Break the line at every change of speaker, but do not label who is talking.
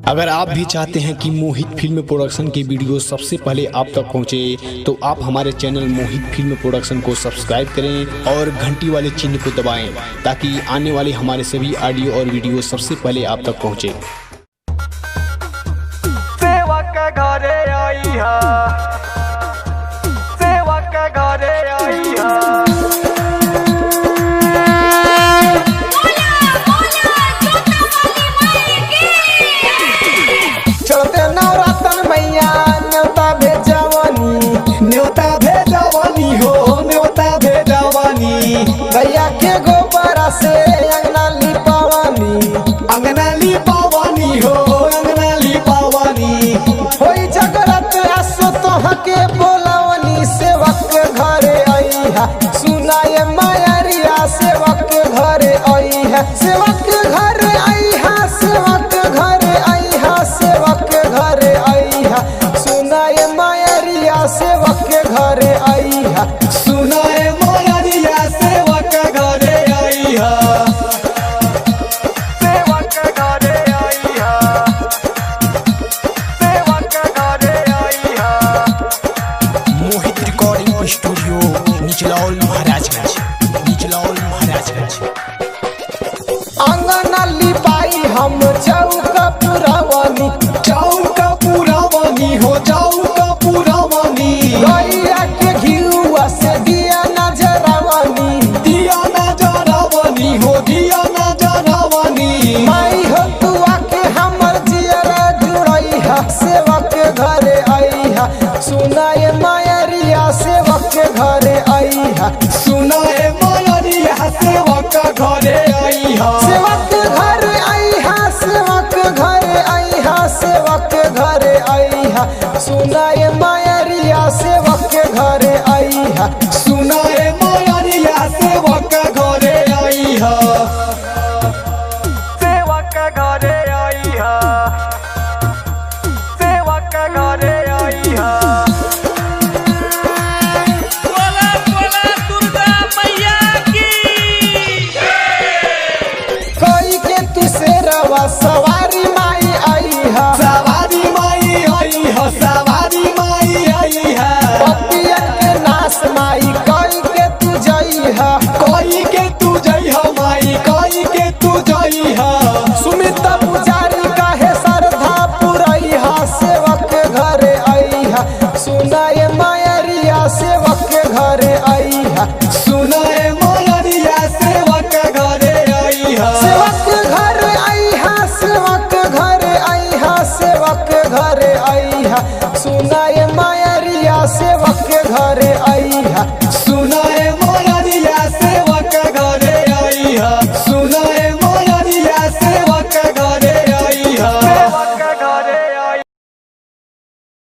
अगर आप भी चाहते हैं कि मोहित फिल्म प्रोडक्शन की वीडियो सबसे पहले आप तक पहुंचे, तो आप हमारे चैनल मोहित फिल्म प्रोडक्शन को सब्सक्राइब करें और घंटी वाले चिन्ह को दबाएं, ताकि आने वाले हमारे सभी ऑडियो और वीडियो सबसे पहले आप तक पहुंचे।
सेवक घरे आई हा, सेवक घरे आई हा।
चलते नवरातन मैया न्योता भेजवानी हो, न्योता भेजवानी। भैया के गोबरा से अंगना लिपावानी हो, अंगना लिपावानी। होई जगरत आसो तोह के बोलावनी, सेवक घरे आई है। सुनाए मायरिया सेवक घरे आई है, सेवक घरे आई है, सेवक घरे आई है, सेवक घरे आई है। सुनाए मायरिया सेवक घरे आई है, सुनाए मायरिया सेवक घरे आई है।
सेवक घरे आई हा, सेवक घरे आई हा।
मोहित रिकॉर्डिंग स्टूडियो निचलौल महाराजगंज।
अंगना लिपाई हम चौका पुरावानी हो, चौका पुरावानी। गैया के घिउआ से दिया नजरावानी हो, दिया नजरावानी। माई हो तू आके हमर जियरा जुड़ई है, सेवक घरे आई है। सुनाए मायरिया सेवक घरे आई है, सुनाए मायरिया सेवक घरे आई है। सेवक घरे आई है, सेवक घरे आई है, सेवक घरे आई है। सुनाए मायरिया सेवक घरे आई है, सुनाए मायरिया सेवक घरे आई है।
सेवक घरे आई हा, सेवक घरे आई हा।
बोला बोला दुर्गा मैया की।
कोई के तू से रवा सवारी माई आई है, सवारी माई आई है, सवारी माई आई है। पपियन के नाश माई कोई के तू जई है, कोई के तू जई है माई, कोई के तू जई है। सुमित पुजारी काहे श्रद्धा पुरई है, सेवक घरे आई है। सुनाए मायरिया सेवक घरे आई है, सुनाए मायरिया सेवक घरे आई है। सेवक घरे आई है, सेवक घरे आई है, सेवक घरे आई है। सुनाए मायरिया सेवक घरे आई